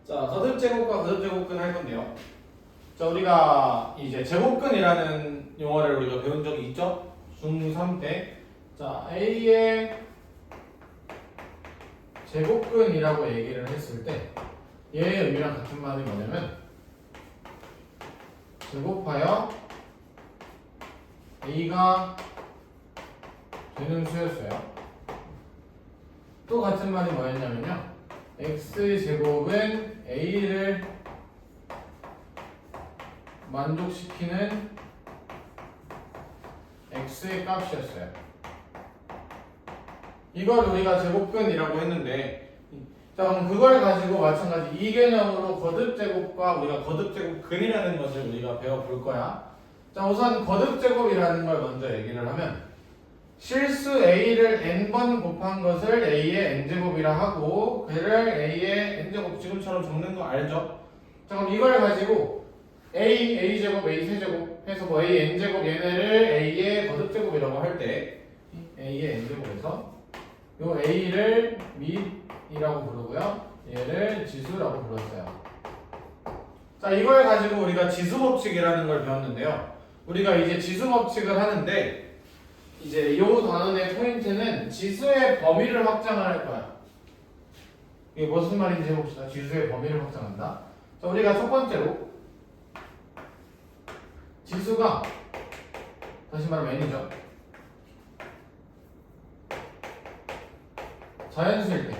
자, 거듭제곱과 거듭제곱근 할 건데요. 자, 우리가 이제 제곱근이라는 용어를 우리가 배운 적이 있죠? 중3 때. 자, A의 제곱근이라고 얘기를 했을 때 얘의 의미랑 같은 말이 뭐냐면 제곱하여 A가 되는 수였어요. 또 같은 말이 뭐였냐면요. X제곱은 A를 만족시키는 X의 값이었어요. 이걸 우리가 제곱근이라고 했는데, 자, 그럼 그걸 가지고 마찬가지 이 개념으로 거듭제곱과 우리가 거듭제곱근이라는 것을 우리가 배워볼 거야. 자, 우선 거듭제곱이라는 걸 먼저 얘기를 하면 실수 A를 n번 곱한 것을 A의 n제곱이라 하고 그를 A의 n제곱 지금처럼 적는 거 알죠? 자, 그럼 이걸 가지고 A제곱, A세제곱 해서 뭐 A n제곱 얘네를 A의 거듭제곱이라고 할 때 A의 n제곱에서 요 A를 밑이라고 부르고요. 얘를 지수라고 불렀어요. 자, 이걸 가지고 우리가 지수법칙이라는 걸 배웠는데요. 우리가 이제 지수법칙을 하는데 이제 이 단원의 포인트는 지수의 범위를 확장할 거야. 이게 무슨 말인지 해봅시다. 지수의 범위를 확장한다. 자, 우리가 첫 번째로 지수가 다시 말하면 n이죠. 자연수일 때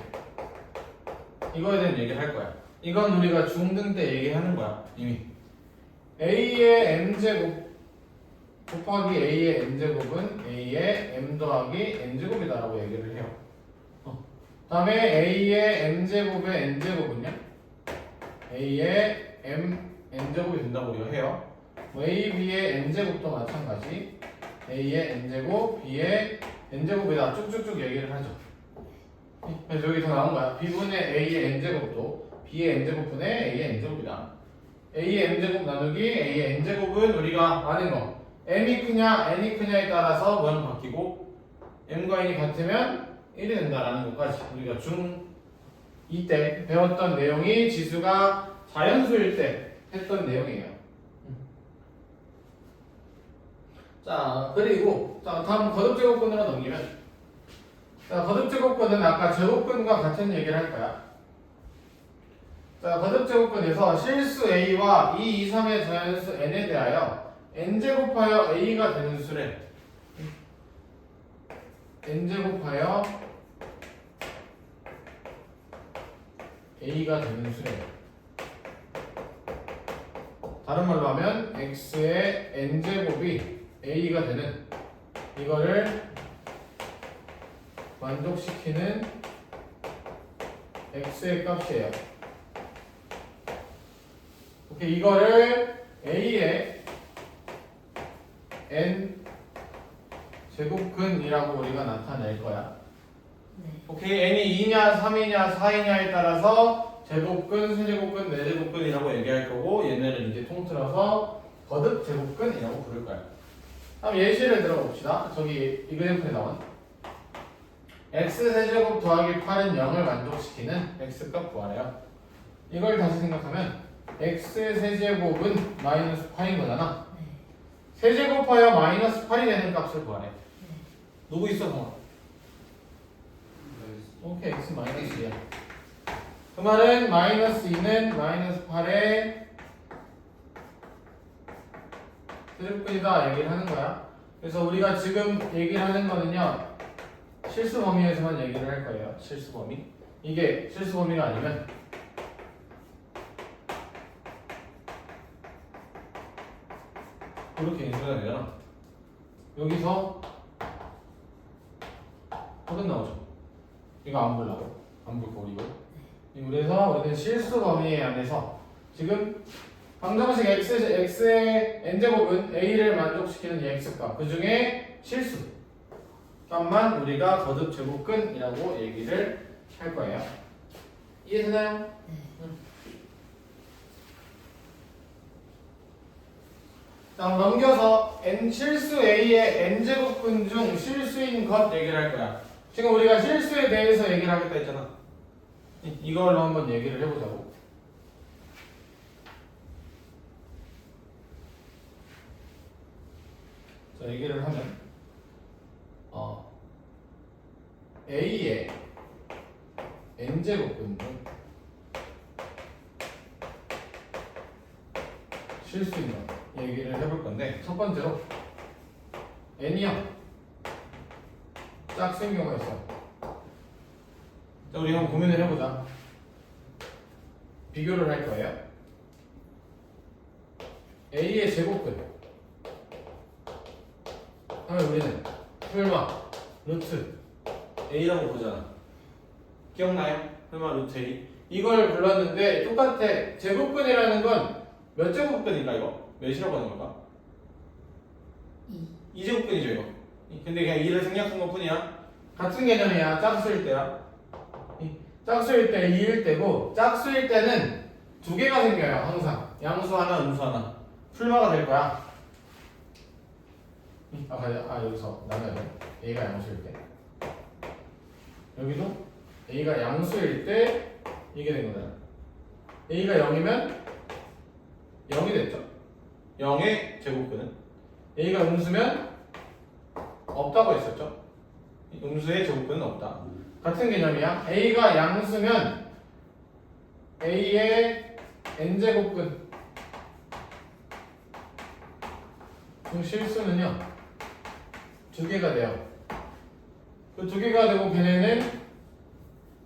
이거에 대한 얘기를 할 거야. 이건 우리가 중등 때 얘기하는 거야. 이미 A의 m제곱 곱하기 A의 n제곱은 A의 m 더하기 n제곱이다라고 얘기를 해요. 다음에 A의 m제곱의 n제곱은요? A의 n제곱이 된다고 우리가 해요. 뭐 A, B의 n제곱도 마찬가지 A의 n제곱, B의 n제곱이다 쭉쭉쭉 얘기를 하죠. 그래서 여기 더 나온 거야. B분의 A의 n제곱도 B의 n제곱분의 A의 n제곱이다. A의 m제곱 나누기 A의 n제곱은 우리가 아는 거 m이 크냐 n이 크냐에 따라서 모양 바뀌고 m과 n이 같으면 1이 된다라는 것까지 우리가 중2 때 배웠던 내용이 지수가 자연수일 때 했던 내용이에요. 자, 그리고 자, 다음 거듭제곱근으로 넘기면 자, 거듭제곱근은 아까 제곱근과 같은 얘기를 할 거야. 자, 거듭제곱근에서 실수 A와 2, 2, 3의 자연수 n에 대하여 n제곱하여 A가 되는 수래. n제곱하여 A가 되는 수래. 다른 말로 하면 X의 n제곱이 A가 되는 이거를 만족시키는 X의 값이에요. 오케이, 이거를 A의 n 제곱근이라고 우리가 나타낼 거야. 오케이, n이 2냐, 3이냐, 4이냐에 따라서 제곱근, 세제곱근, 네제곱근이라고 얘기할 거고 얘네를 이제 통틀어서 거듭제곱근이라고 부를 거야. 다음 예시를 들어봅시다. 저기 이그램플에 나온 x세제곱 더하기 8은 0을 만족시키는 x값 구하래요. 이걸 다시 생각하면 x세제곱은 마이너스 8인 거잖아. 세제곱하여 마이너스 8이 되는 값을 구하래. 누구 있어, 동아? 오케이, x 마이너스 2야. 그 말은 마이너스 2는 마이너스 8의 세제곱근이다 얘기를 하는 거야. 그래서 우리가 지금 얘기를 하는 거는요, 실수 범위에서만 얘기를 할 거예요. 실수 범위. 이게 실수 범위가 아니면 이렇게 인수가 되잖아. 여기서 허근 나오죠. 이거 안 보려고. 안 볼 거고 이거. 그래서 우리는 실수 범위 안에서 지금 방정식 x의 n제곱은 a를 만족시키는 이 x값 그 중에 실수 값만 우리가 거듭제곱근이라고 얘기를 할 거예요. 이해되나요? 자, 넘겨서 실수 A의 n제곱근 중 실수인 것 얘기를 할 거야. 지금 우리가 실수에 대해서 얘기를 하겠다 했잖아. 이걸로 한번 얘기를 해보자고. 자, 얘기를 하면 A의 n제곱근 중 실수인 것 얘기를 해볼 건데 첫 번째로 n이 0 짝수인 경우가 있어요. 자, 우리 한번 고민을 해보자. 비교를 할 거예요. A의 제곱근 하면 우리는 설마 루트 A라고 보잖아. 기억나요? 설마 루트 A 이걸 불렀는데 똑같아. 제곱근이라는 건 몇 제곱근일까 이거? 몇이라고 하는 걸까? 2제곱근이죠 이거. 근데 그냥 2를 생략한 것 뿐이야. 같은 개념이야. 짝수일 때야. 짝수일 때 2일 때고 짝수일 때는 두 개가 생겨요. 항상 양수 하나 음수 하나 풀마가 될 거야. 여기서 나눠야 돼. A가 양수일 때 여기도 A가 양수일 때 이게 된 거잖아. A가 0이면 0이 됐죠. 0의 제곱근은 A가 음수면 없다고 했었죠. 음수의 제곱근은 없다. 같은 개념이야. A가 양수면 A의 n제곱근 중 실수는요 두 개가 돼요. 그 두 개가 되고 걔네는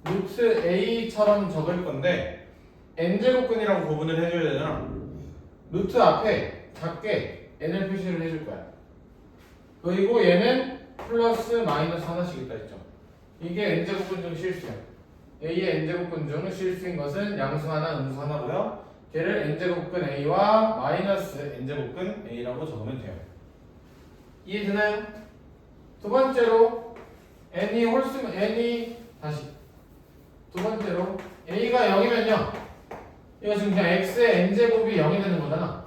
루트 A처럼 적을 건데 n제곱근이라고 구분을 해줘야 되잖아. 루트 앞에 작게 n을 표시를 해줄 거야. 그리고 얘는 플러스 마이너스 하나씩 있다 했죠. 이게 n제곱근 중 실수야. A의 n제곱근 중 실수인 것은 양수 하나, 음수 하나고요. 걔를 n제곱근 A와 마이너스 n제곱근 A라고 적으면 돼요. 이해되나요? 두 번째로 n이 홀수면 두 번째로 A가 0이면요 이거 지금 그냥 x의 n제곱이 0이 되는 거잖아.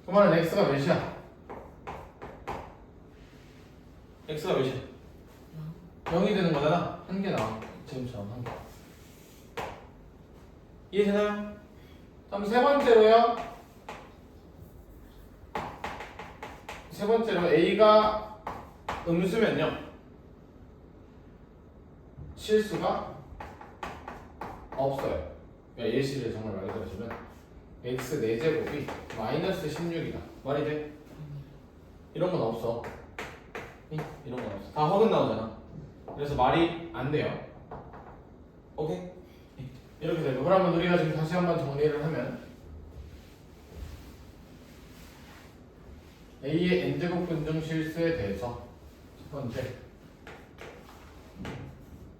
그 말은 x가 몇이야? x가 몇이야? 0이 되는 거잖아. 한 개 나와. 지금처럼 한 개. 이해되나요? 다음 세 번째로요. 세 번째로 A가 음수면요 실수가 없어요. 그러니까 예시를 정말 말 그대로 주면 x 4제곱이 마이너스 16이다. 말이 돼? 이런 건 없어. 이런 건 없어. 다 허근 나오잖아. 그래서 말이 안 돼요. 오케이? 이렇게 되고 그러면 우리가 지금 다시 한번 정리를 하면 A의 n제곱근 중 실수에 대해서 첫 번째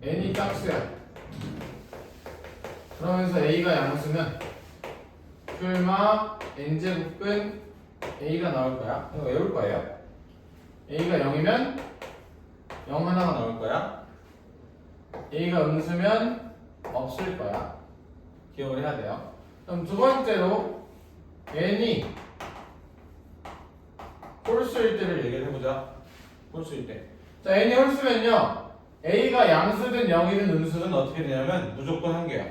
n이 짝수야. 그러면서 A가 양수면 풀마 n제곱근 A가 나올 거야. 이거 외울 거예요. A가 0이면 0 하나가 나올 거야. A가 음수면 없을 거야. 기억을 해야 돼요. 그럼 두 번째로 n이 홀수일 때를 얘기를 해보자. 홀수일 때. 자, n이 홀수면요 A가 양수든 0이든 음수든 어떻게 되냐면 무조건 한 개야.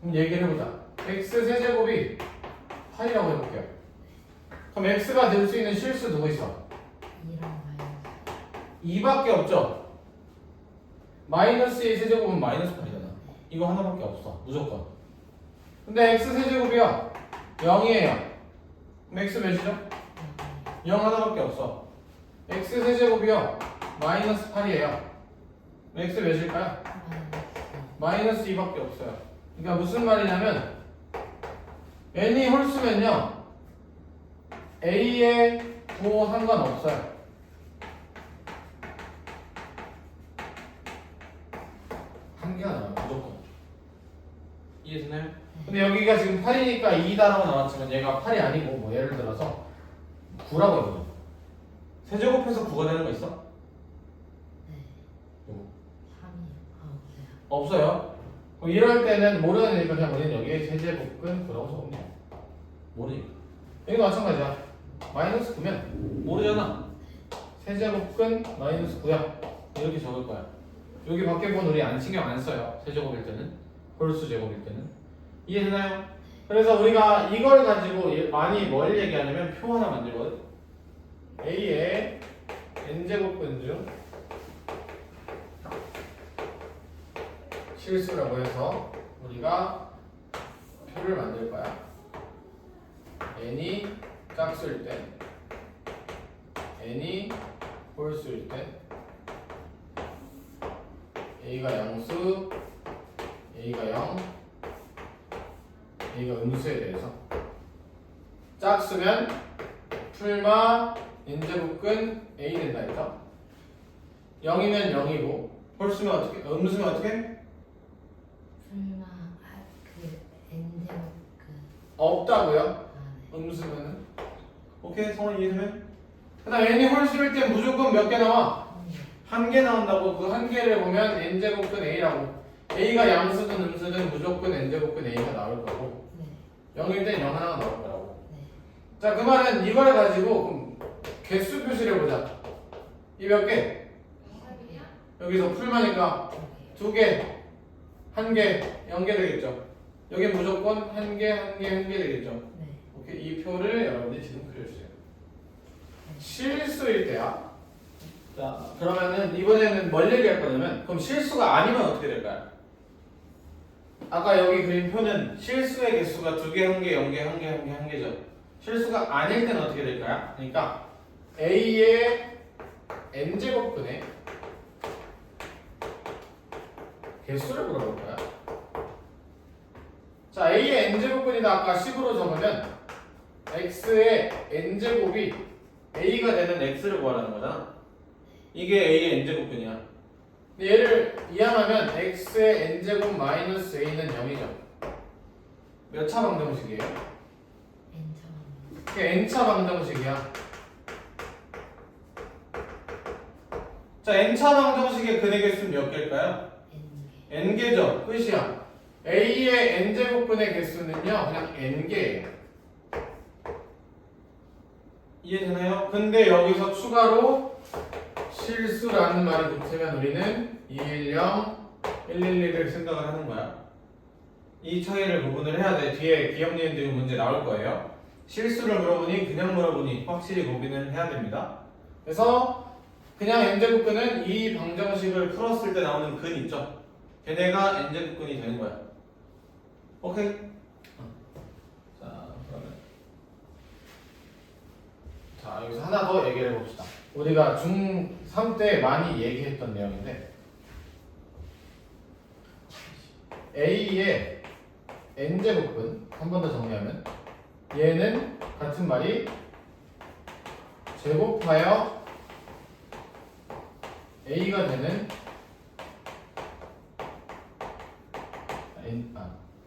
그럼 얘기를 해보자. x 세제곱이 8이라고 해볼게요. 그럼 x가 될 수 있는 실수 누구 있어? 2밖에 없죠? 마이너스 2 세제곱은 마이너스 8이잖아. 이거 하나밖에 없어. 무조건. 근데 x 세제곱이요 0이에요. 그럼 x 몇이죠? 0 하나밖에 없어. x 세제곱이요 마이너스 8이에요. x 몇일까요? 마이너스 2밖에 없어요. 그러니까 무슨 말이냐면 n이 홀수면요 a에 도 상관없어요. 한 개가 나와요. 무조건. 이해되나요? 근데 여기가 지금 8이니까 2다라고 나왔지만 얘가 8이 아니고 뭐 예를 들어서 9라고 해보죠. 세제곱해서 9가 되는 거 있어? 없어요. 그럼 이럴 때는 모르는 애니까 그냥 우리는 여기에 세제곱근 9라고 적으면 돼. 모르니까. 여기도 마찬가지야. 마이너스 9면 모르잖아. 세제곱근 마이너스 9야. 이렇게 적을 거야. 여기 밖에 본 우리 신경 안 써요. 세제곱일 때는. 홀수 제곱일 때는. 이해되나요? 그래서 우리가 이걸 가지고 많이 뭘 얘기하냐면 표 하나 만들거든. A의 n제곱근 중 실수라고 해서 우리가 표를 만들 거야. n이 짝수일 때, n이 홀수일 때, a가 양수, a가 0, a가 음수에 대해서 짝수면 풀마 n제곱근 a 된다 했죠? 0이면 0이고 홀수면 어떻게? 음수면 어떻게? 설마 그 n제곱 없다고요? 네. 음수면은 오케이 성원 이해되면? 그 다음 n이 홀수일 때 무조건 몇 개 나와? 한 개 나온다고. 그 한 개를 보면 n제곱근 a라고. a가 양수든 음수든 무조건 n제곱근 a가 나올 거고 네. 0일 땐 0 하나가 나올 거라고. 네. 자 그 말은 이걸 가지고 그럼 개수 표시를 해보자. 이 몇 개? 여기서 풀마니까 두 개, 한 개, 0개 되겠죠. 여기 무조건 한 개, 한 개, 한 개 되겠죠. 네. 오케이, 이 표를 여러분들이 지금 그려주세요. 실수일 때야. 자, 그러면은 이번에는 뭘 얘기할 거냐면, 그럼 실수가 아니면 어떻게 될까요? 아까 여기 그린 표는 실수의 개수가 두 개, 한 개, 0개, 한 개, 한 개, 한 개죠. 실수가 아닐 때는 어떻게 될까요? 그러니까 A의 n제곱근의 개수를 물어볼 거야. 자, A의 n제곱근이다 아까 10으로 적으면 x의 n제곱이 A가 되는 x를 구하라는 거잖아. 이게 A의 n제곱근이야. 얘를 이항하면 x의 n제곱 마이너스 a는 0이죠. 몇 차 방정식이에요? n차 그게 n차 방정식이야. 자, n차 방정식의 근의 개수는 몇 개일까요? n개 n개죠. 끝이야. a의 n제곱근의 개수는요 그냥 n개예요. 이해되나요? 근데 여기서 추가로 실수라는 말이 붙으면 우리는 210, 111을 생각을 하는 거야. 이 차이를 구분을 해야 돼. 뒤에 기억니은들 문제 나올 거예요. 실수를 물어보니 그냥 물어보니 확실히 구분을 해야 됩니다. 그래서 그냥 n제곱근은 이 방정식을 풀었을 때 나오는 근 있죠. 걔네가 n제곱근이 되는 거야. 오케이? 자, 그러면 자, 여기서 하나 더 얘기를 해봅시다. 우리가 중3 때 많이 얘기했던 내용인데 A의 n제곱근 한 번 더 정리하면 얘는 같은 말이 제곱하여 A가 되는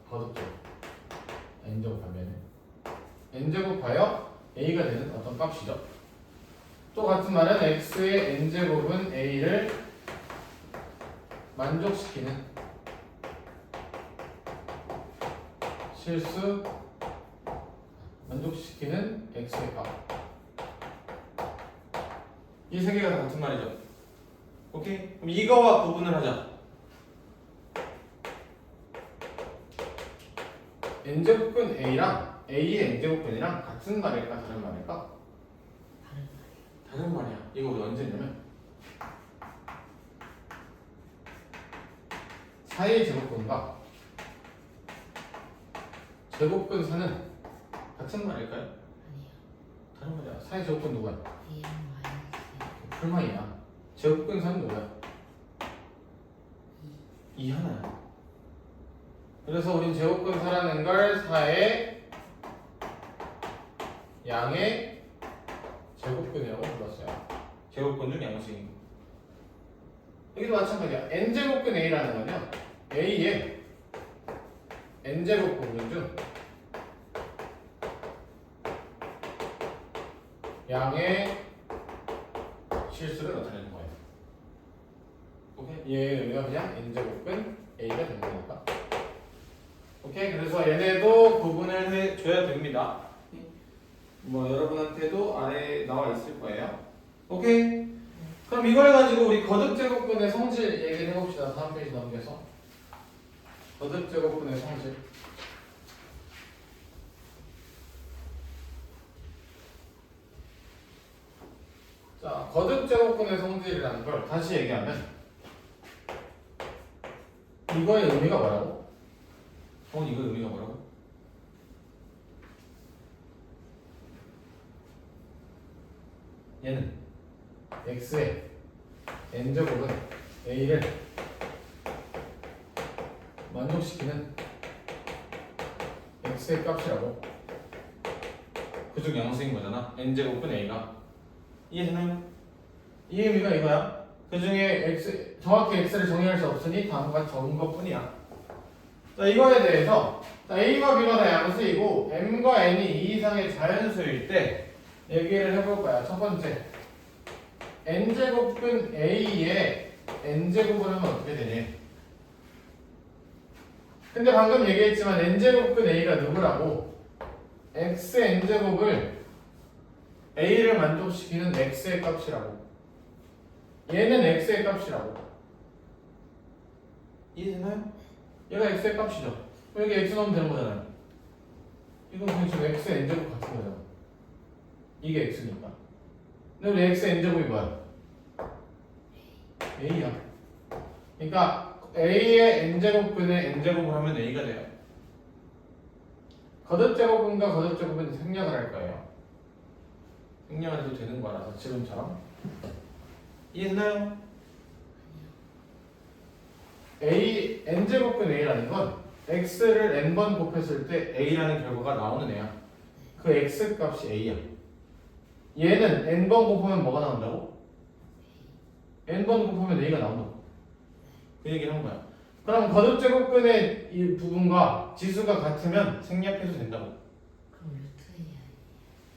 거듭제곱 n제곱 하면은 n제곱하여 a가 되는 어떤 값이죠. 또 같은 말은 x의 n제곱은 a를 만족시키는 실수 만족시키는 x의 값. 이 세 개가 다 같은 말이죠. 오케이? 그럼 이거와 구분을 하자. n제곱근 a랑 a의 n제곱근이랑 같은 말일까 다른 말일까? 다른 말이에요. 다른 말이야. 이거 우리 언제 했냐면 4의 제곱근과 제곱근 4는 같은 말일까요? 아니요. 다른 말이야. 4의 제곱근 누구야? am 마이너스 풀마이야. 제곱근 4는 누구야? 2 하나야. 그래서 우린 제곱근 4라는 걸 4의 양의 제곱근이라고 불렀어요. 제곱근 중 양수인 거. 여기도 마찬가지야. n제곱근 a라는 건요 a의 n제곱근 중 양의 실수를 나타내는 거예요. 오케이? 얘의 의미가 그냥 n제곱근 a가 되는 거니까. 오케이? 그래서 얘네도 구분을 해줘야 됩니다. 뭐 여러분한테도 아래에 나와 있을 거예요. 오케이? 그럼 이걸 가지고 우리 거듭제곱근의 성질 얘기를 해봅시다. 다음 페이지 넘겨서 거듭제곱근의 성질. 거듭 제곱근의 성질이라는 걸 다시 얘기하면 이거의 의미가 뭐라고? 이거 의미가 뭐라고? 얘는 x의 n제곱은 a를 만족시키는 x의 값이라고. 그중 양수인 거잖아. n제곱은 a가. 이해되나요? 이 의미가 이거야. 그 중에 x, 정확히 x를 정의할 수 없으니 다음과 적은 것 뿐이야. 자, 이거에 대해서 자, a와 b가 다 양수이고 m과 n이 2 이상의 자연수일 때 얘기를 해볼 거야. 첫 번째, n제곱근 a에 n제곱을 하면 어떻게 되니? 근데 방금 얘기했지만 n제곱근 a가 누구라고? x n제곱을 a를 만족시키는 x의 값이라고. 얘는 x의 값이라고. 이해되나요? 얘가 x의 값이죠. 여기 x 넣으면 되는 거잖아요. 이건 그냥 지금 x n제곱 같은 거잖아. 이게 x니까. 근데 우리 x n제곱이 뭐야? a야. 그러니까 a의 n제곱분의 n제곱을 하면 a가 돼요. 거듭제곱분과 거듭제곱은 생략을 할 거예요. 생략을 해도 되는 거라서 지금처럼. 이해되나요? a n제곱분 a라는 건 x를 n번 곱했을 때 a라는 결과가 나오는 애야. 그 x 값이 a야. 얘는 n번 곱하면 뭐가 나온다고? n번 곱하면 a가 나온다고. 그 얘기를 한 거야. 그럼 거듭제곱근의 이 부분과 지수가 같으면 생략해도 된다고. 그럼 루트 A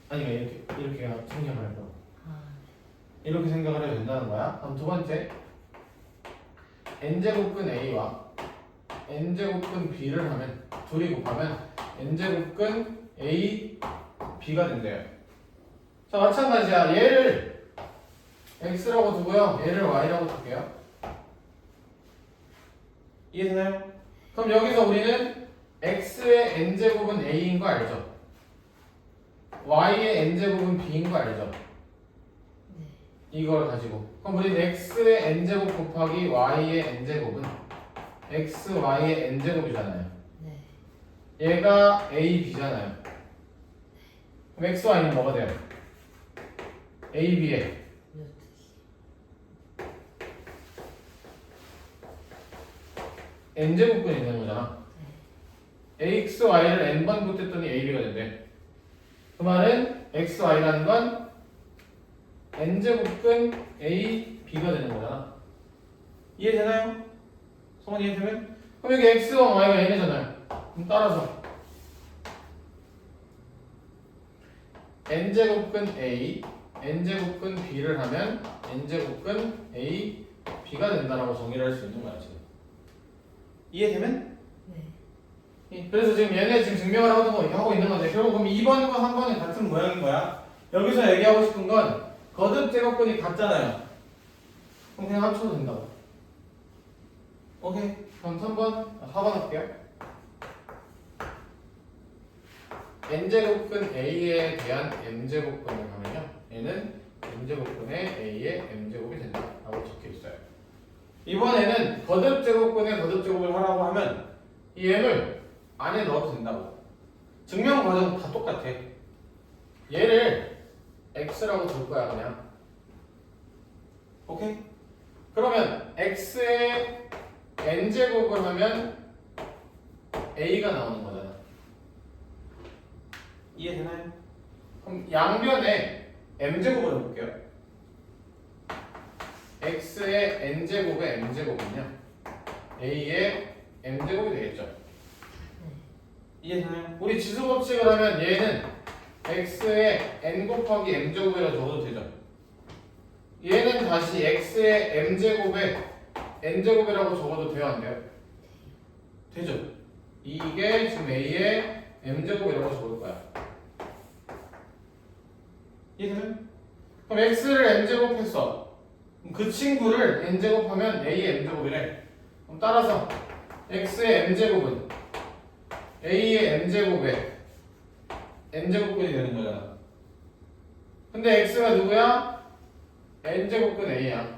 아니 이렇게 생략을 할 거야. 아, 이렇게 생각을 해도 된다는 거야. 그럼 두 번째, n제곱근 a와 n제곱근 b를 하면 둘이 곱하면 n제곱근 a b가 된대요. 자, 마찬가지야. 얘를 x라고 두고요, 얘를 y라고 둘게요. 이해되나요? 그럼 여기서 우리는 x의 n제곱은 a인 거 알죠? y의 n제곱은 b인 거 알죠? 네. 이걸 가지고 그럼 우리는 x의 n제곱 곱하기 y의 n제곱은 xy의 n제곱이잖아요. 네. 얘가 a, b잖아요. 그럼 x, y는 뭐가 돼요? a, b의 루트 C n제곱근이 되는 거잖아. ax, y를 n번 곱했더니 a, b가 된대. 그 말은 x, y라는 건 n제곱근 a, b가 되는 거잖아. 이해되나요? 성원 이해되면? 그럼 여기 x와 y가 n이잖아요. 그럼 따라서 n제곱근 a, n제곱근 b를 하면 n제곱근 a, b가 된다라고 정의를 할 수 있는 거야 지금. 이해되면? 네. 그래서 지금 얘네 지금 증명을 하고 있는 건데 결국 그럼 2번과 3번이 같은 모양인 거야. 여기서 얘기하고 싶은 건 거듭 제곱근이 같잖아요. 그럼 그냥 합쳐도 된다고. 오케이. 그럼 3번, 4번 할게요. n제곱근 a에 대한 m제곱근을 하면요, 얘는 m제곱근의 a의 m제곱이 된다라고 적혀 있어요. 이번에는 거듭 제곱근의 거듭 제곱을 하라고 하면 이 m을 안에 넣어도 된다고. 증명 과정은 다 똑같아. 얘를 x라고 줄 거야 그냥. 오케이? 그러면 x의 n제곱을 하면 a가 나오는 거잖아. 이해되나요? 그럼 양변에 m제곱을 해볼게요. x의 n제곱의 m제곱은요, a의 m제곱이 되겠죠. 이해되나요? 우리 지수 법칙을 하면 얘는 x의 n 곱하기 m제곱이라고 적어도 되죠. 얘는 다시 x의 m제곱의 n제곱이라고 적어도 돼요, 안 돼요? 되죠. 이게 지금 a의 m제곱이라고 적을 거야. 이해되나요? 그럼 x를 n제곱 했어. 그 친구를 n제곱하면 a의 m제곱이래. 그럼 따라서 x의 m제곱은 a의 m제곱에 n제곱분이 되는 거잖아. 근데 x가 누구야? n제곱근 a야.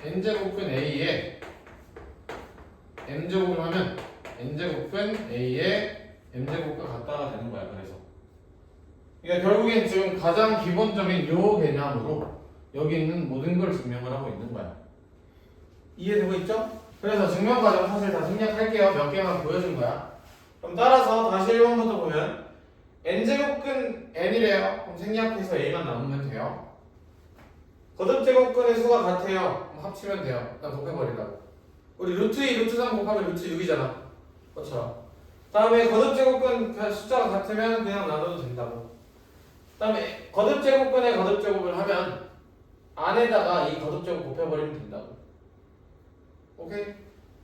n제곱근 a에 m제곱을 하면 n제곱근 a에 m제곱과 같다가 되는 거야. 그래서 그러니까 결국엔 지금 가장 기본적인 요 개념으로 여기 있는 모든 걸 증명을 하고 있는 거야. 이해되고 있죠? 그래서 증명 과정 사실 다 생략할게요. 몇 개만 보여준 거야. 그럼 따라서 다시 1번부터 보면 n제곱근 n이래요. 그럼 생략해서 a만 남으면 돼요. 거듭제곱근의 수가 같아요. 그럼 합치면 돼요. 일단 곱해버리라고. 우리 루트 2, 루트 3 곱하면 루트 6이잖아. 그렇죠? 다음에 거듭제곱근 숫자가 같으면 그냥 나눠도 된다고. 다음에 거듭제곱근의 거듭제곱을 하면 안에다가 이 거듭제곱 곱해버리면 된다고. 오케이?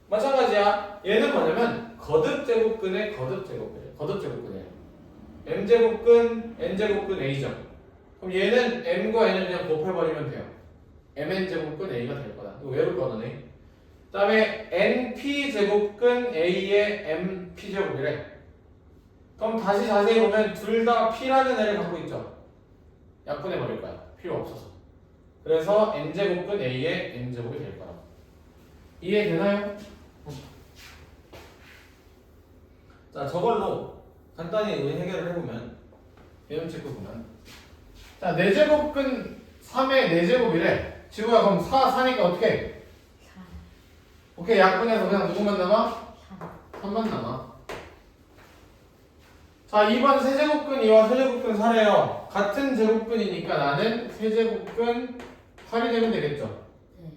마찬가지야. 얘는 뭐냐면 거듭제곱근의 거듭제곱근이에요. 거듭제곱근이에요. m제곱근, n제곱근 a죠. 그럼 얘는 m과 n을 그냥 곱해버리면 돼요. mn제곱근 a가 될 거다. 이거 외울 거는 a. 그 다음에 np제곱근 a의 mp제곱이래. 그럼 다시 자세히 보면 둘 다 p라는 애를 갖고 있죠. 약분해버릴 거야. 필요 없어서. 그래서 n제곱근 a의 n제곱이 될 거라고. 이해되나요? 자, 저걸로 간단히 우리 해결을 해보면 개념 체크 보면 자, 4제곱근 3의 4제곱이래. 지구야 그럼 4니까 어떻게 해? 4. 오케이, 약분해서 그냥 누구만 남아? 3. 3만 남아. 자, 2번 세제곱근 2와 세제곱근 4래요. 같은 제곱근이니까 나는 세제곱근 8이 되면 되겠죠. 네.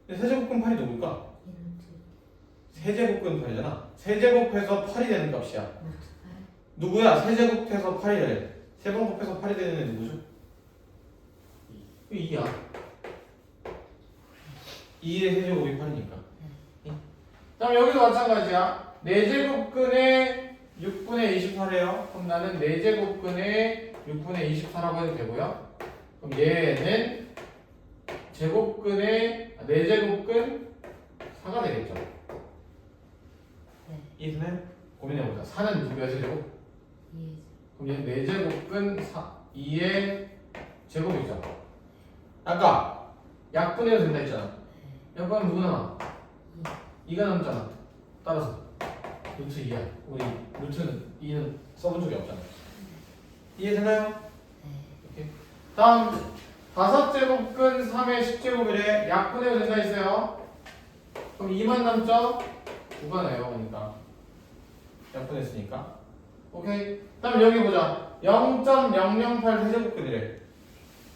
근데 세제곱근 8이 누굴까? 루트 세제곱근 8이잖아. 세제곱해서 8이 되는 값이야. 8. 누구야? 세제곱해서 8이 되는. 3번 곱해서 8이 되는 애 누구죠? 2야. 2의 세제곱이 8이니까. 그럼 여기도 마찬가지야. 4제곱근에 6분의 24래요. 그럼 나는 4제곱근에 6분의 24라고 해도 되고요. 그럼 얘는 제곱근에 4제곱근 4가 되겠죠. 네. 이해되나요? 고민해보자. 4는 누구야, 제곱? 2. 그럼 얘는 4제곱근 2의 제곱이죠. 아까 약분해도 된다 했잖아. 약분하면 누구 남아? 2가 남잖아. 따라서 루트 2야. 우리 루트는 2는 써본 적이 없잖아. 이해되나요? 네. 이렇게. 다음 5제곱근 3의 10제곱이래. 약분해도 된다 했어요. 그럼 2만 남죠? 9가 나요. 그러니까 약분했으니까. 오케이. 다음 여기 보자. 0.008 세제곱근이래.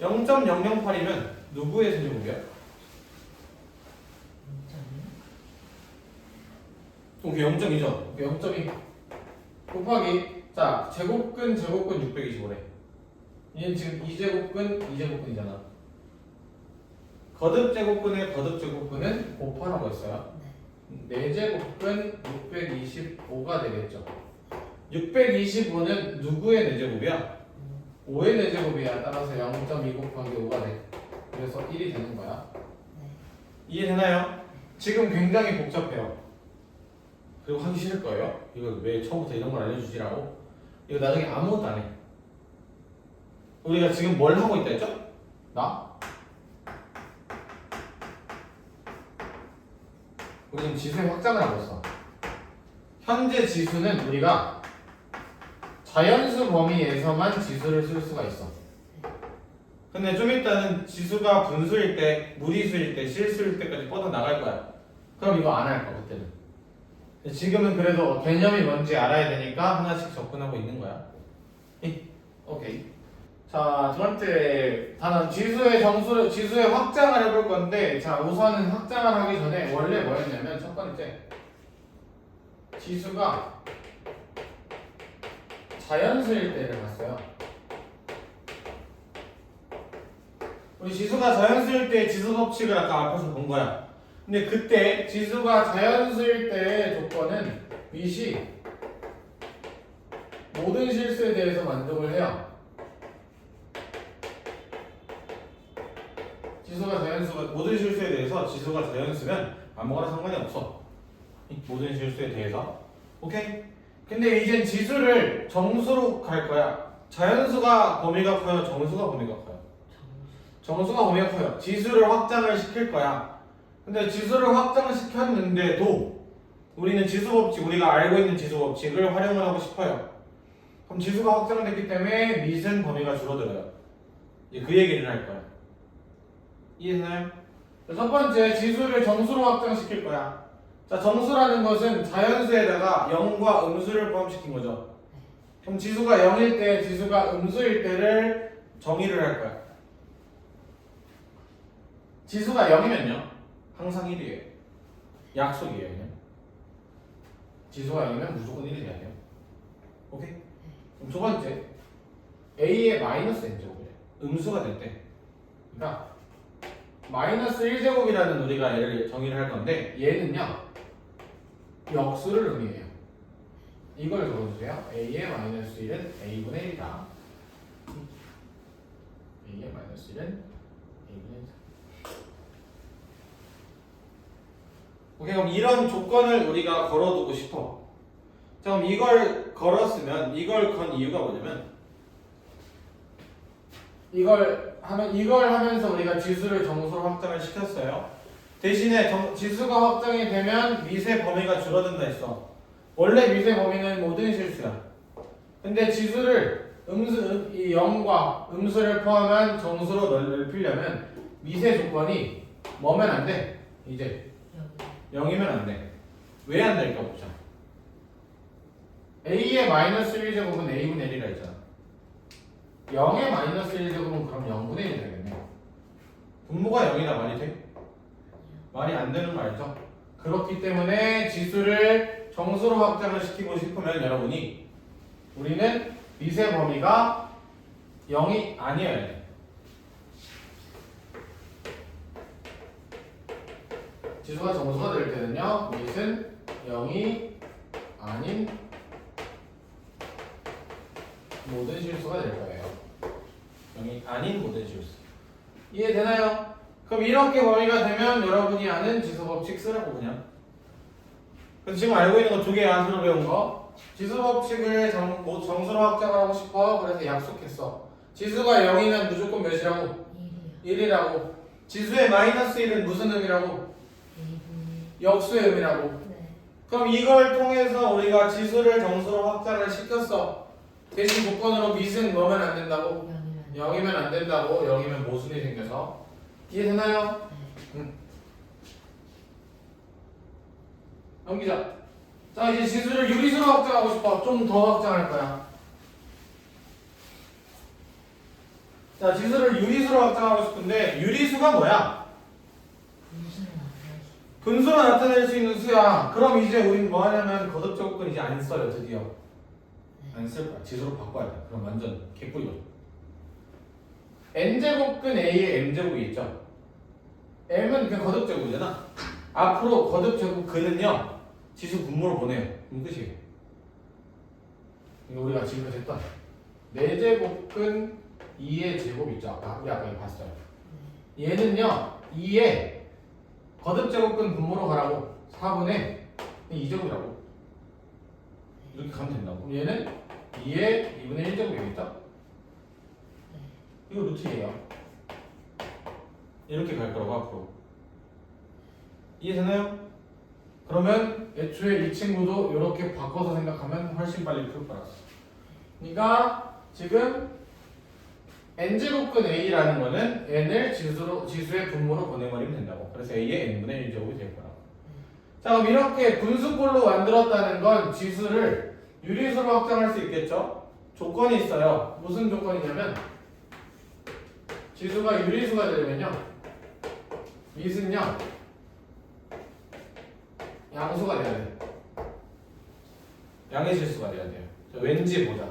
0.008이면 누구의 세제곱이야? 0.1. 오케이, 0.2죠. 0.2 곱하기 자 제곱근 625래. 얘는 지금 2제곱근이잖아. 거듭제곱근의 거듭제곱근은 곱하라고 했어요. 네. 4제곱근 625가 되겠죠. 625는 누구의 4제곱이야? 5의 4제곱이야. 따라서 0.2 곱하기 5가 돼. 그래서 1이 되는 거야. 네. 이해되나요? 지금 굉장히 복잡해요. 그리고 하기 싫을 거예요. 이거 왜 처음부터 이런 걸 알려주지라고. 이거 나중에 아무것도 안 해. 우리가 지금 뭘 하고 있다 했죠? 나? 우리 지금 지수의 확장을 하고 있어. 현재 지수는 우리가 자연수 범위에서만 지수를 쓸 수가 있어. 근데 좀 이따는 지수가 분수일 때, 무리수일 때, 실수일 때까지 뻗어 나갈 거야. 그럼 이거 안 할 거야, 그때는. 지금은 그래도 개념이 뭔지 알아야 되니까 하나씩 접근하고 있는 거야. 오케이. 자, 두 번째 단원 지수의 확장을 해볼 건데, 자, 우선은 확장을 하기 전에 원래 뭐였냐면 첫 번째 지수가 자연수일 때를 봤어요. 우리 지수가 자연수일 때 지수 법칙을 아까 앞에서 본 거야. 근데 그때 지수가 자연수일 때의 조건은 밑이 모든 실수에 대해서 만족을 해요. 모든 실수에 대해서 지수가 자연수면 아무거나 상관이 없어. 모든 실수에 대해서. 오케이? 근데 이젠 지수를 정수로 갈 거야. 자연수가 범위가 커요? 정수가 범위가 커요? 정수가 범위가 커요. 지수를 확장을 시킬 거야. 근데 지수를 확장시켰는데도 우리는 지수 법칙, 우리가 알고 있는 지수 법칙을 활용을 하고 싶어요. 그럼 지수가 확장됐기 때문에 밑은 범위가 줄어들어요. 이제 그 얘기를 할 거야. 이해되나요? 첫 번째, 지수를 정수로 확장시킬 거야. 자, 정수라는 것은 자연수에다가 영과 음수를 포함시킨 거죠. 그럼 지수가 0일 때, 지수가 음수일 때를 정의를 할 거야. 지수가 0이면요, 항상 1이에요. 약속이에요, 그냥. 지수가 0이면 무조건 1이 돼야 돼요. 오케이? 그럼 두 번째, a의 마이너스 n제곱이래. 음수가 될 때. 그러니까 마이너스 1제곱이라는 우리가 얘를 정의를 할 건데, 얘는요 역수를 의미해요. 이걸 적어주세요. a의 마이너스 1은 a분의 1이다. a의 마이너스 1은 a분의 1이다. 오케이, 그럼 이런 조건을 우리가 걸어두고 싶어. 자, 그럼 이걸 걸었으면, 이걸 건 이유가 뭐냐면, 이걸 하면서 우리가 지수를 정수로 확장을 시켰어요. 대신에 지수가 확장이 되면 밑의 범위가 줄어든다 했어. 원래 밑의 범위는 모든 실수야. 근데 지수를 이 0과 음수를 포함한 정수로 넓히려면 밑의 조건이 뭐면 안 돼? 이제 0이면 안 돼. 왜 안 될까 보자. a의 마이너스 1제곱은 a분의 1이라 했잖아. 0의 마이너스 1제곱은 그럼 0분의 1이 되겠네. 분모가 0이다 말이 돼? 말이 안 되는 말이죠. 그렇기 때문에 지수를 정수로 확장을 시키고 싶으면 여러분이 우리는 밑의 범위가 0이 아니어야 돼. 지수가 정수가 될 때는요, 밑은 0이 아닌 모든 실수가 될 거예요. 0이 아닌 모든 실수. 이해되나요? 그럼 이렇게 범위가 되면 여러분이 아는 지수 법칙 쓰라고 그냥. 그래서 지금 알고 있는 거 두 개야, 새로 배운 거. 지수 법칙을 정수로 확장하고 싶어. 그래서 약속했어. 지수가 0이면 무조건 몇이라고? 1이라고. 지수의 마이너스 1은 무슨 의미라고? 역수의 의미라고. 네. 그럼 이걸 통해서 우리가 지수를 정수로 확장을 시켰어. 대신 조건으로 밑은 넣으면 안 된다고? 0이면 안 된다고. 0이면 모순이 생겨서. 이해되나요? 응. 넘기자. 자, 이제 지수를 유리수로 확장하고 싶어. 좀 더 확장할 거야. 자, 지수를 유리수로 확장하고 싶은데 유리수가 뭐야? 분수로 나타낼 수 있는 수야. 그럼 이제 우린 뭐 하냐면 거듭제곱근 이제 안 써요, 드디어. 안 쓸 거야. 지수로 바꿔야 돼. 그럼 완전 개꿀이거든. n제곱근 a의 m제곱이 있죠. m은 그냥 거듭제곱이잖아. 앞으로 거듭제곱근은요 지수 분모로 보내요. 그럼 끝이에요. 이거 우리가 지금까지 했던 4제곱근 2의 제곱 있죠. 우리 아까 이거 봤어요. 얘는요 2의 거듭제곱근 분모로 가라고. 4분의 2제곱이라고. 이렇게 가면 된다고. 그럼 얘는 2의 2분의 1제곱이겠죠? 이거 루트예요. 이렇게 갈 거라고 앞으로. 이해되나요? 그러면 애초에 이 친구도 이렇게 바꿔서 생각하면 훨씬 빨리 풀 거라서. 그러니까 지금 n제곱근 a라는 거는 n을 지수의 분모로 보내버리면 된다고. 그래서 a의 n분의 1제곱이 될 거라고. 자, 그럼 이렇게 분수꼴로 만들었다는 건 지수를 유리수로 확장할 수 있겠죠? 조건이 있어요. 무슨 조건이냐면 지수가 유리수가 되려면요 밑은요 양수가 돼야 돼. 양의 실수가 돼야 돼요. 자, 왠지 보자.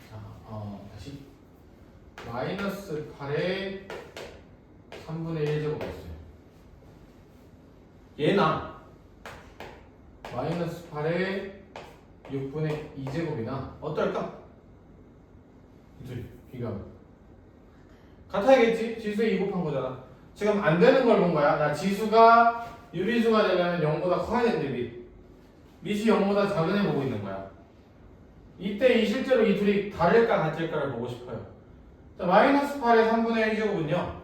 자, 다시 마이너스 8에 3분의 1제곱이 있어요. 얘나 마이너스 8에 6분의 2제곱이나 어떨까? 둘 비교하면 같아야겠지? 지수에 2 곱한 거잖아. 지금 안 되는 걸 본 거야. 나 지수가 유리수가 되려면 0보다 커야 되는데 밑이 0보다 작은 애 보고 있는 거야. 이때 실제로 이 둘이 다를까 같을까를 보고 싶어요. 자, 마이너스 8의 3분의 1제곱은요.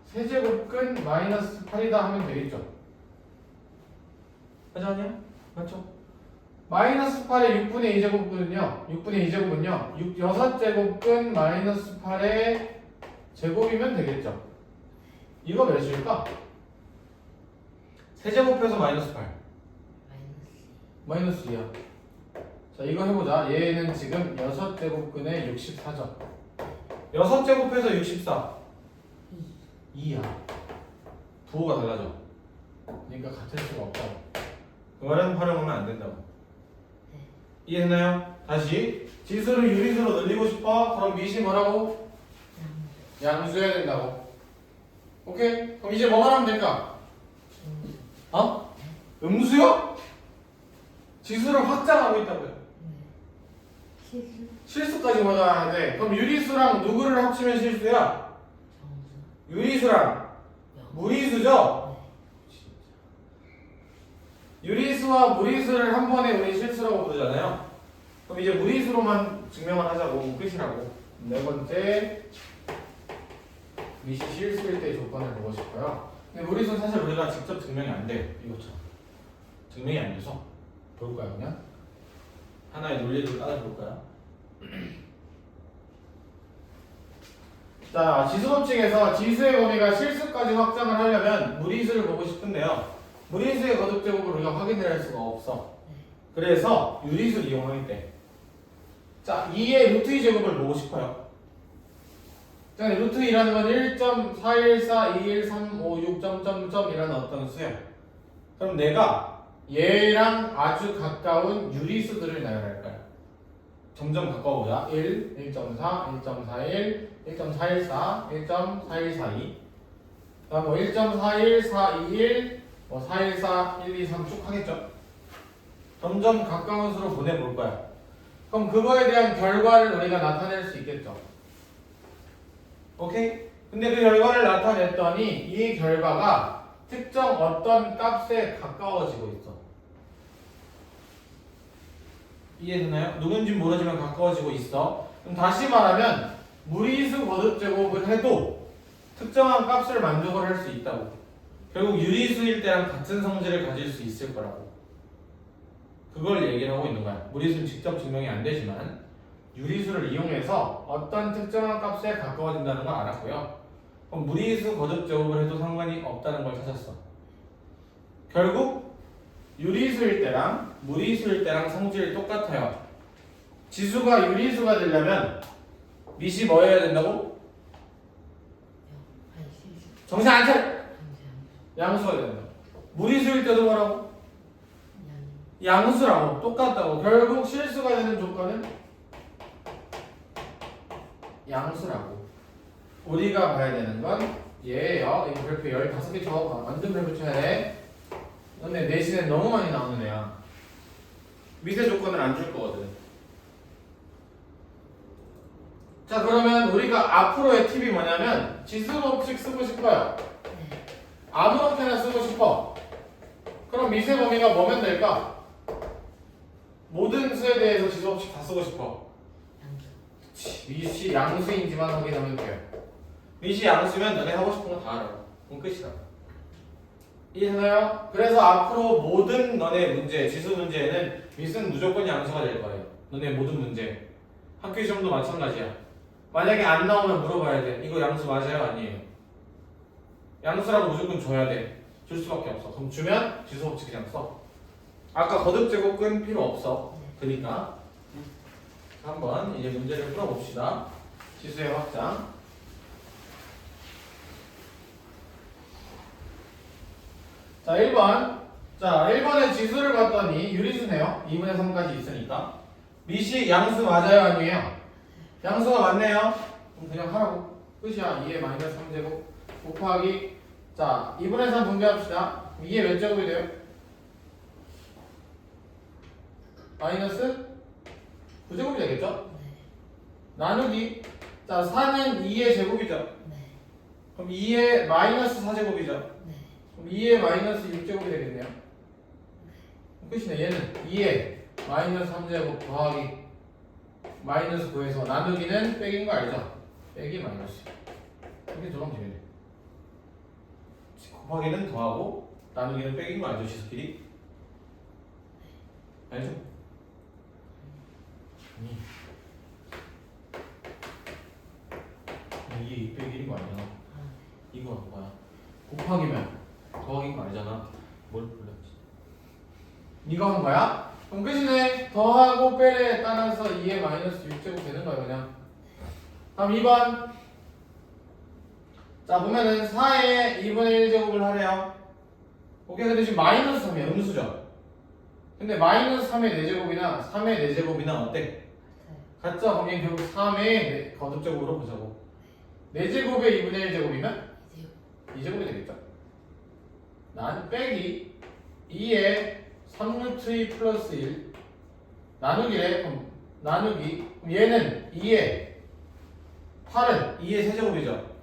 세제곱근 마이너스 8이다 하면 되겠죠. 맞아 아니야? 맞죠? 마이너스 8의 6분의 2제곱은요. 6분의 2제곱은요. 6제곱근 마이너스 8의 제곱이면 되겠죠. 이거 몇일까? 세제곱해서 마이너스 8. 마이너스. 마이너스 2야. 자, 이거 해보자. 얘는 지금 6제곱근의 64죠. 6제곱해서 64. 2야. 부호가 달라져. 그러니까 같을 수가 없다. 그 말은 활용하면 안 된다고. 네. 이해했나요? 다시. 지수를 유리수로 늘리고 싶어? 그럼 밑이 뭐라고? 양수해야 된다고. 오케이? 그럼 이제 뭐만 하면 될까? 어? 음수요? 지수를 확장하고 있다고요. 실수. 실수까지 mod아야 돼. 그럼 유리수랑 누구를 합치면 실수야? 정수. 유리수랑 무리수죠? 유리수와 무리수를 한 번에 우리 실수라고 부르잖아요. 그럼 이제 무리수로만 증명을 하자고. 끝이라고. 네 번째, 밑이 실수일 때 조건을 보고 싶어요. 근데 무리수는 사실 우리가 직접 증명이 안 돼. 이것처럼 증명이 안 돼서 볼까요 그냥? 하나의 논리를 따라볼까요? 자, 지수법칙에서 지수의 범위가 실수까지 확장을 하려면 무리수를 보고 싶은데요. 무리수의 거듭제곱을 우리가 확인을 할 수가 없어. 그래서 유리수를 이용하기 때. 자, 2의 루트 2제곱을 보고 싶어요. 자, 루트 2라는 건 1.4142135 6점점점이라는 어떤 수야. 그럼 내가 얘랑 아주 가까운 유리수들을 나열할 거야. 점점 가까워보자. 1, 1.4, 1.41, 1.414, 1.4142. 그다음 뭐 1.41, 421, 뭐 414, 1, 2, 3 쭉 하겠죠. 점점 가까운 수로 보내볼 거야. 그럼 그거에 대한 결과를 우리가 나타낼 수 있겠죠. 오케이? 근데 그 결과를 나타냈더니 이 결과가 특정 어떤 값에 가까워지고 있어. 이해되나요? 누군지 모르지만 가까워지고 있어. 그럼 다시 말하면 무리수 거듭제곱을 해도 특정한 값을 만족을 할 수 있다고. 결국 유리수일 때랑 같은 성질을 가질 수 있을 거라고. 그걸 얘기를 하고 있는 거야. 무리수는 직접 증명이 안 되지만 유리수를 이용해서 어떤 특정한 값에 가까워진다는 걸 알았고요. 그럼 무리수 거듭제곱을 해도 상관이 없다는 걸 찾았어. 결국 유리수일 때랑 무리수일 때랑 성질이 똑같아요. 지수가 유리수가 되려면 밑이 뭐여야 된다고? 실수. 정신 안 차려! 정수. 양수가 된다. 무리수일 때도 뭐라고? 양수라고. 똑같다고. 결국 실수가 되는 조건은 양수라고. 우리가 봐야 되는 건 얘예요. 이거 별표 15개 쳐. 완전 별표 쳐야 돼. 근데 내신엔 너무 많이 나오는 애야. 밑에 조건을 안 줄 거거든. 자, 그러면 우리가 앞으로의 팁이 뭐냐면 지수 법칙 쓰고 싶어요. 아무렇게나 쓰고 싶어. 그럼 밑의 범위가 뭐면 될까? 모든 수에 대해서 지수 법칙 다 쓰고 싶어. 양수. 밑이 양수인지만 확인하면 돼요. 밑이 양수면 너네 하고 싶은 거 다 알아. 그럼 끝이다. 이해되나요? 그래서 앞으로 모든 너네 문제, 지수 문제에는 밑은 무조건 양수가 될 거예요. 너네 모든 문제. 학교 시험도 마찬가지야. 만약에 안 나오면 물어봐야 돼. 이거 양수 맞아요? 아니에요? 양수라고 무조건 줘야 돼. 줄 수밖에 없어. 그럼 주면 지수 법칙 그냥 써. 아까 거듭제곱은 필요 없어. 그러니까 한번 이제 문제를 풀어봅시다. 지수의 확장. 자, 1번. 자, 1번에 지수를 봤더니 유리수네요. 2분의 3까지 있으니까. 밑이 양수 맞아요? 아니에요? 양수가 맞네요. 그럼 그냥 하라고. 끝이야. 2의 마이너스 3제곱 곱하기. 자, 2분의 3 분배합시다. 2의 몇 제곱이 돼요? 마이너스 9제곱이 되겠죠? 나누기. 자, 4는 2의 제곱이죠? 그럼 2의 마이너스 4제곱이죠? 그럼 2의 마이너스 6제곱이 되겠네요. 끝이네. 얘는 2에 마이너스 3제곱 더하기 마이너스 9에서 나누기는 빼기인 거 알죠? 빼기 마이너스. 이렇게 적으면 되겠네. 곱하기는 더하고 나누기는 빼기인 거 알죠? 시스끼리? 알죠? 이게 201인 거 아니야? 이거 뭐야? 곱하기면 더하기인 거 아니잖아. 뭘 불렀지? 이거 한 거야? 그럼 끝이네. 더하고 빼래에 따라서 2의 마이너스 6제곱 되는 거야 그냥. 다음 2번. 자 보면은 4의 2분의 1제곱을 하래요. 오케이. 근데 지금 마이너스 3이야. 음수죠. 근데 마이너스 3의 4제곱이나 3의 4제곱이나 어때? 같죠? 그럼 얘는 결국 3의 거듭제곱으로 보자고. 4제곱의 2분의 1제곱이면 2제곱이 되겠죠? 난 빼기 2에 3루트 2 플러스 1 나누기래. 그럼 나누기. 그럼 얘는 2에 8은 2의 세제곱이죠?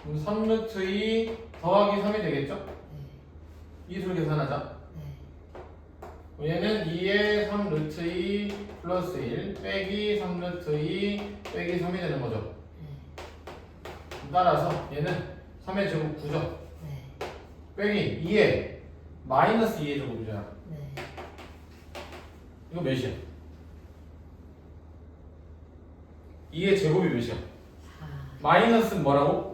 그럼 3루트 2 더하기 3이 되겠죠? 이수를 계산하자. 얘는 2에 3루트 2 플러스 1 빼기 3루트 2 빼기 3이 되는 거죠. 따라서 얘는 3의 제곱 9죠. 빼기 2에 마이너스 2의 제곱이잖아. 이거 몇이야? 2의 제곱이 몇이야? 마이너스는 뭐라고?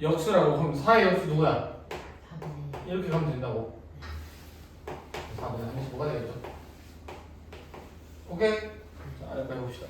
역수라고. 그럼 4의 역수 누구야? 이렇게 가면 된다고. 4분의 35가 되겠죠? 오케이? 자, 이렇게 해봅시다.